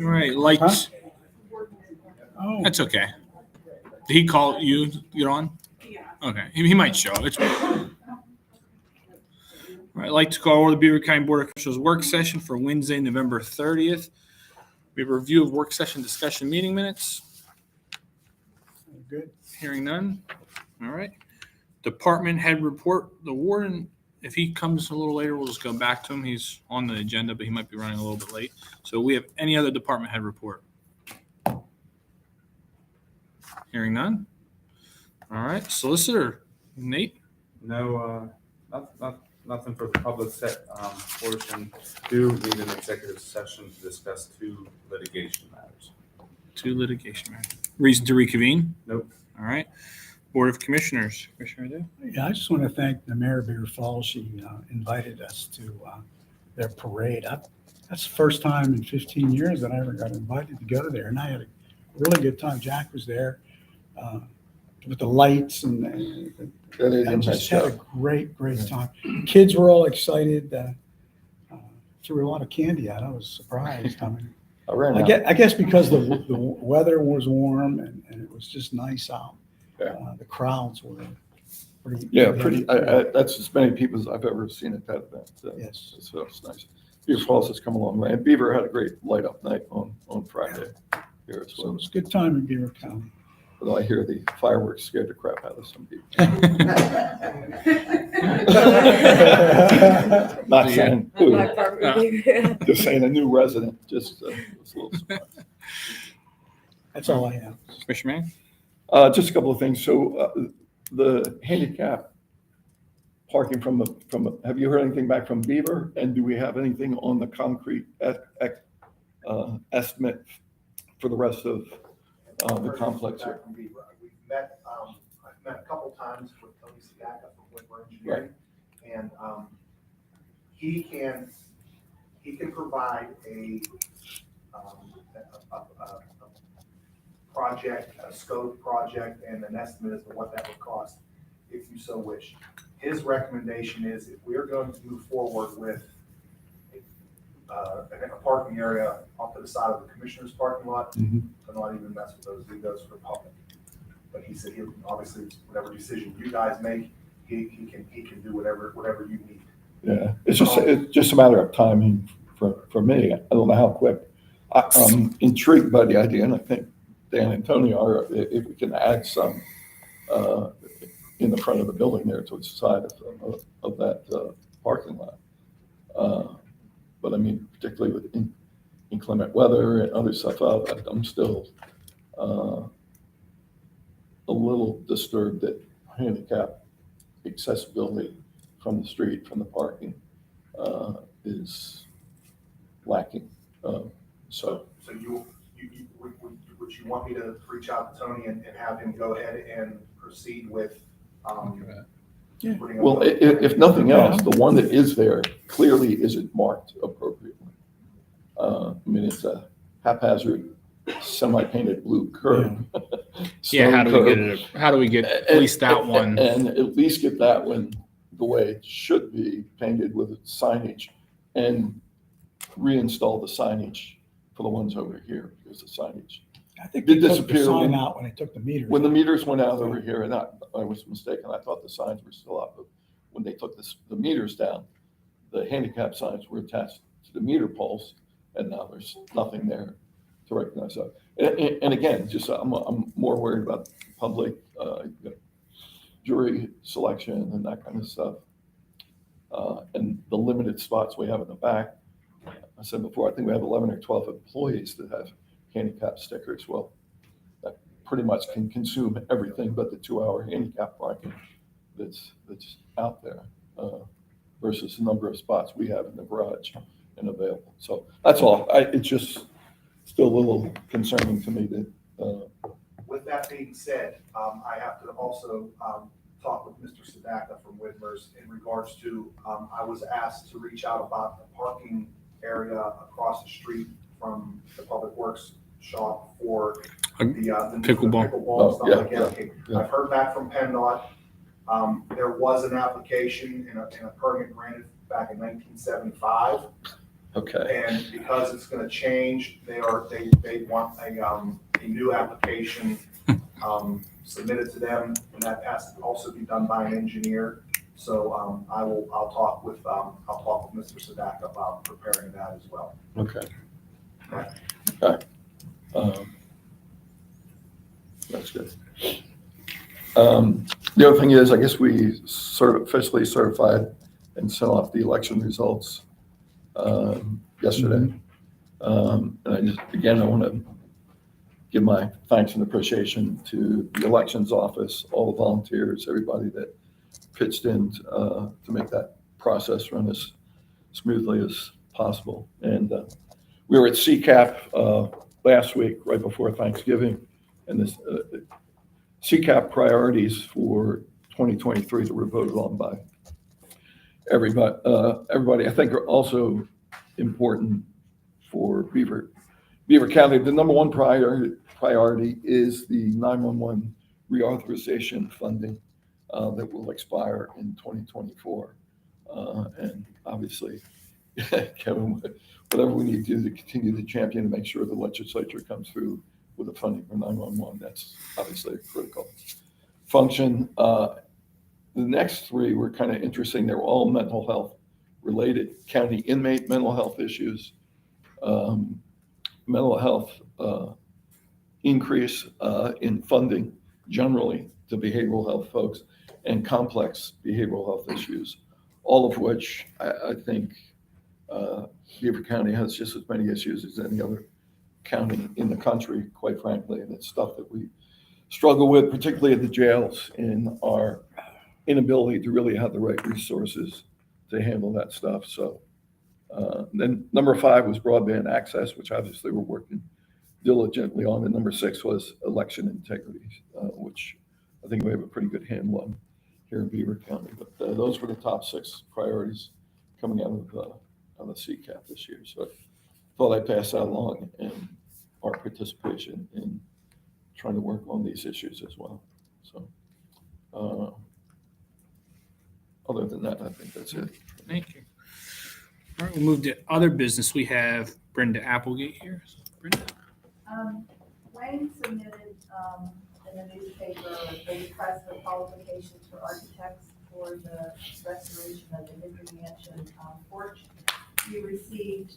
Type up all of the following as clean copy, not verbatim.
All right, lights. Oh, That's okay. Did he call you to get on? Okay, he might show. All right, I'd like to call over the Beaver County Board of Commissioners work session for Wednesday, November 30th. We have a review of work session discussion meeting minutes. good. Hearing none. All right. Department head report. The warden, if he comes a little later, we'll just go back to him. He's on the agenda, but he might be running a little bit late. So we have any other department head report? Hearing none. All right. Solicitor, Nate. No, nothing for the public portion. Do need an executive session to discuss 2 litigation matters. 2 litigation matters. Reason to reconvene? Nope. All right. Board of Commissioners. Commissioner Adu? Yeah, I just want to thank the mayor of Beaver Falls. She invited us to their parade. That's the first time in 15 years that I ever got invited to go there, and I had a really good time. Jack was there with the lights, and I just had a great time. Kids were all excited. Threw a lot of candy out. I was surprised. I mean, I guess because the weather was warm and it was just nice out. Yeah. The crowds were pretty. That's as many people as I've ever seen at that event. Yes. So it's nice. Beaver Falls has come a long way. And Beaver had a great light up night on Friday here as So it well. was a good time in Beaver County. Although I hear the fireworks scared the crap out of some people. Not saying who, just saying a new resident, just was a little surprised. That's all I have. Commissioner Mann? Just a couple of things. So the handicap parking have you heard anything back from Beaver? And do we have anything on the concrete estimate for the rest of the complex here? We've met, I've met a couple times with Tony Sedaka from Whitmer Engineering, and he can provide a project, a scope project, and an estimate as to what that would cost, if you so wish. His recommendation is if we're going to move forward with a parking area off to the side of the commissioner's parking lot, to not even mess with those windows for the public. But he said he'll obviously whatever decision you guys make, he can do whatever you need. Yeah, it's just a matter of timing for me. I don't know how quick. I'm intrigued by the idea, and I think Dan and Tony are, if we can add some in the front of the building there towards the side of that parking lot. But I mean, particularly with inclement weather and other stuff, I'm still a little disturbed that handicap accessibility from the street, from the parking, is lacking. So Would you want me to reach out to Tony and have him go ahead and proceed with? Well, if nothing else, the one that is there clearly isn't marked appropriately. I mean, it's a haphazard, semi-painted blue curb. Yeah, how do we get at least that one? And at least get that one the way it should be, painted with signage, and reinstall the signage for the ones over here, because the signage I think they did took disappear the sign out when they took the meters. when the meters went out over here, and I was mistaken. I thought the signs were still up, but when they took the meters down, the handicap signs were attached to the meter poles, and now there's nothing there to recognize that. And again, just I'm more worried about public jury selection and that kind of stuff, and the limited spots we have in the back. I said before, I think we have 11 or 12 employees that have handicap stickers. Well, that pretty much can consume everything but the 2-hour handicap parking that's out there, versus the number of spots we have in the garage and available. So that's all. It's just still a little concerning to me that. With that being said, I have to also talk with Mr. Sedaka from Whitmer's in regards to, I was asked to reach out about the parking area across the street from the Public Works shop for the pickleball. and stuff like that. Okay. Yeah. I've heard back from PennDOT. There was an application and a permit granted back in 1975. Okay, And because it's gonna change, they want a new application, submitted to them, and that has to also be done by an engineer. So, I'll talk with Mr. Sadak about preparing that as well. okay. Okay. Okay. That's good. The other thing is, I guess we officially certified and sent off the election results yesterday. And I just, again, I want to give my thanks and appreciation to the elections office, all the volunteers, everybody that pitched in to make that process run as smoothly as possible. And we were at CCAP last week, right before Thanksgiving, and this CCAP priorities for 2023 that were voted on by everybody, I think are also important for Beaver County. The number one priority is the 911 reauthorization funding that will expire in 2024. And obviously, Kevin, whatever we need to do to continue to champion and make sure the legislature comes through with the funding for 911, that's obviously a critical function. The next three were kind of interesting. They were all mental health related: county inmate mental health issues, mental health increase in funding generally to behavioral health folks, and complex behavioral health issues, all of which I think Beaver County has just as many issues as any other county in the country, quite frankly, and it's stuff that we struggle with, particularly at the jails, in our inability to really have the right resources to handle that stuff. So then number 5 was broadband access, which obviously we're working diligently on. And number 6 was election integrity, which I think we have a pretty good handle on here in Beaver County. But those were the top 6 priorities coming out of the CCAP this year. So I thought I'd pass that along and our participation in trying to work on these issues as well. So other than that, I think that's it. Thank you. All right, we'll move to other business. We have Brenda Applegate here. Brenda? Wayne submitted in the newspaper a request for qualifications for architects for the restoration of the Hickory Mansion porch. We received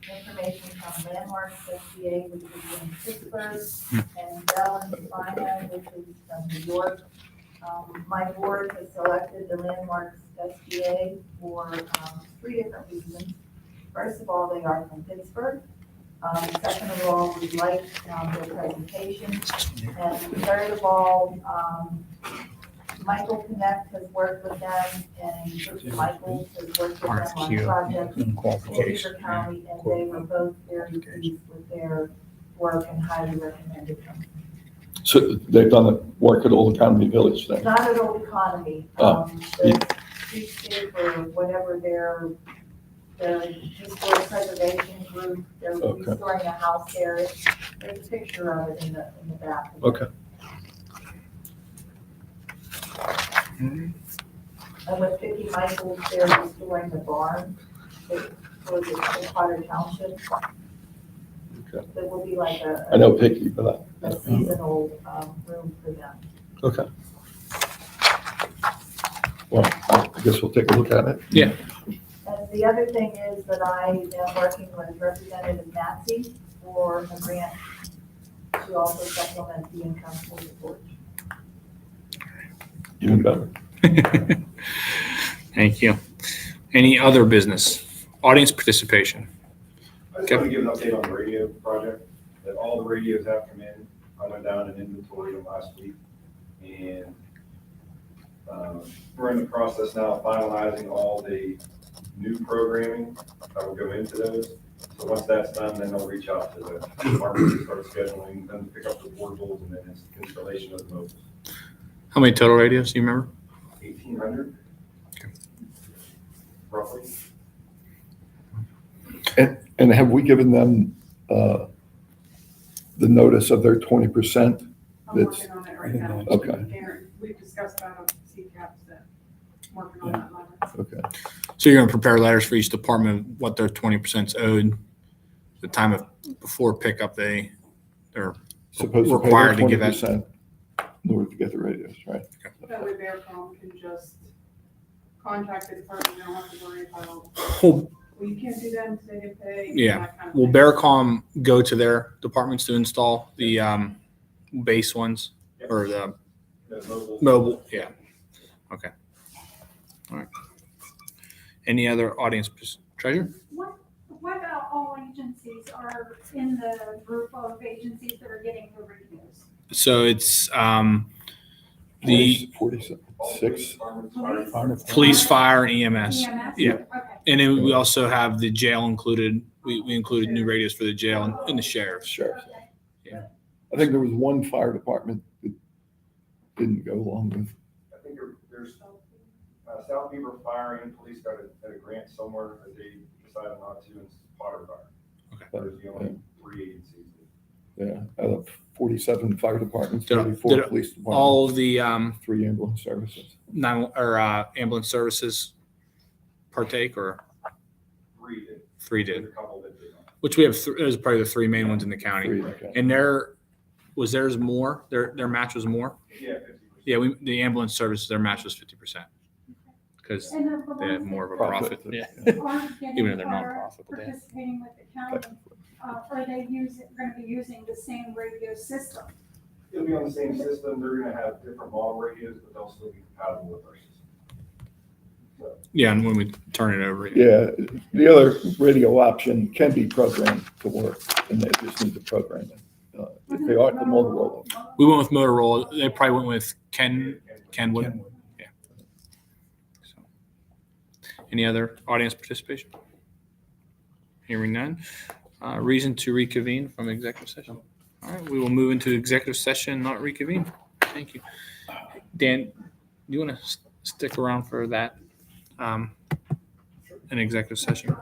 information from Landmarks SBA, which is in Pittsburgh, and Bell and Spina, which is from New York. My board has selected the Landmarks SBA for 3 different reasons. First of all, they are from Pittsburgh. Second of all, we like their presentation. And third of all, Michael Connect has worked with them, and Bruce Michaels has worked with them on projects in Beaver County, and they were both very pleased with their work and highly recommended them. So they've done the work at Old Economy Village then? Not at Old Economy. Oh. The streetscape or whatever their historic preservation group, they're Okay. restoring a house there. There's a picture of it in the back. Okay. And with Vicki Michaels, they're restoring the barn for the Potter Township. Okay. That will be like I know Picky, but a seasonal room for them. okay. Well, I guess we'll take a look at it. Yeah. And the other thing is that I am working with Representative Massey for a grant to also supplement the income for the porch. Even better. Thank you. Any other business? Audience participation. I just want to give an update on the radio project, that all the radios have come in. I went down and inventoried them last week, and we're in the process now of finalizing all the new programming that will go into those. So once that's done, then they'll reach out to the department to start scheduling them to pick up the portables and then it's installation of the mobiles. How many total radios do you remember? 1,800, roughly. And have we given them the notice of their 20%? I'm working on it right now. Okay. Karen, we've discussed that on CCAPs that working on that letter. Okay. So you're gonna prepare letters for each department, what their 20% owed, the time of, before pickup, they're Supposed to pay required their to give that. 20% in order to get the radios, right? That way Bearcom can just contact the department, they don't have to worry about, Well, well, you can't do that until they get paid. Yeah. that kind of will thing. Bearcom go to their departments to install the base ones or the mobile? Yeah. Okay. All right. Any other audience treasure? What about all agencies are in the group of agencies that are getting the radios? So it's the 46. police, fire, and EMS. EMS? Yeah. Okay. And then we also have the jail included. We included new radios for the jail and the sheriff's. Sheriff. Yeah. I think there was one fire department that didn't go along with. I think there's, South Beaver Fire and Police got a grant somewhere that they decided not to, and it's Potter Fire. Okay. There's the only 3 agencies. Yeah, out of 47 fire departments, Did- 34 did police departments, All of the 3 ambulance services. ambulance services partake, or 3 did. 3 There's did? a couple that did not. Which we have. Those are probably the 3 main ones in the county. 3, okay. And was theirs more? Their match was more. Yeah, 50%. Yeah, the ambulance services, their match was 50% because And the they have ones more of a Profit. profit. Yeah. that aren't getting, Even though they're are nonprofit, but they have. participating with the county, are they going to be using the same radio system? It'll be on the same system. They're gonna have different model radios, but they'll still be compatible with our system. Yeah, and when we turn it over. Yeah, the other radio option can be programmed to work, and they just need to program it. If they are the Motorola. We went with Motorola. They probably went with Kenwood. Kenwood. So, any other audience participation? Hearing none. Reason to reconvene from executive session. All right, we will move into executive session, not reconvene. Thank you. Dan, do you want to stick around for that? An executive session?